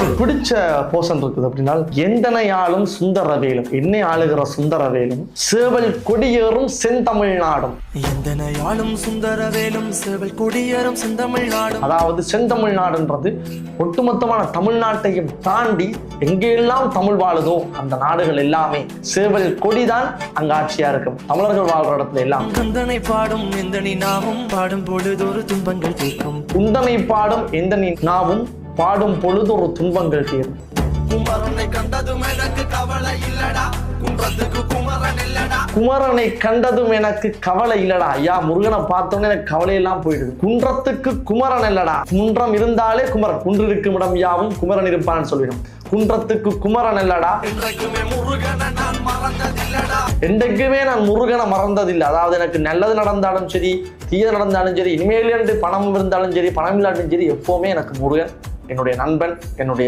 எனக்கு பிடிச்ச போஷன் இருக்குது அப்படின்னா, எந்தனையாளும் சுந்தரவேலும், என்னை ஆளுகிற சுந்தரவேலும், சேவல் கொடியேறும் செந்தமிழ்நாடும். எந்தனையாளும் சுந்தரவேலும், சேவல் கொடியேறும் செந்தமிழ்நாடும். அதாவது செந்தமிழ்நாடுன்றது ஒட்டுமொத்தமான தமிழ்நாட்டையும் தாண்டி எங்கெல்லாம் தமிழ் வாழுதோ அந்த நாடுகள் எல்லாமே சேவல் கொடிதான் அங்க ஆட்சியா இருக்கும். தமிழர்கள் வாழ்ற இடத்துல எல்லாம் கந்தனை பாடும் எந்தனி நாவும் பாடும் பொழுதொரு துன்பங்கள் தீர்க்கும். குந்தனை பாடும் எந்தனி நாவும் பாடும் பொழுதொரு துன்பங்கள் தீரும். குமரனை கண்டதும் எனக்கு கவலை இல்லடா, குன்றத்துக்கு குமரன் இல்லடா. குமரனை கண்டதும் எனக்கு கவலை இல்லடா. ஐயா, முருகனை பார்த்தோன்னே எனக்கு கவலையெல்லாம் போயிடுது. குன்றத்துக்கு குமரன் இல்லடா. குன்றம் இருந்தாலே குமரன், குன்று இருக்கும் இடம் யாவும் குமரன் இருப்பான்னு சொல்லிடும். குன்றத்துக்கு குமரன் இல்லடா. என்றைக்குமே முருகனை நான் மறந்ததில்லடா. என்றைக்குமே நான் முருகனை மறந்ததில்லை. அதாவது எனக்கு நல்லது நடந்தாலும் சரி, தீயது நடந்தாலும் சரி, இனிமேல் பணம் இருந்தாலும் சரி, பணம் இல்லாட்டும் சரி, எப்பவுமே எனக்கு முருகன் என்னுடைய நண்பன், என்னுடைய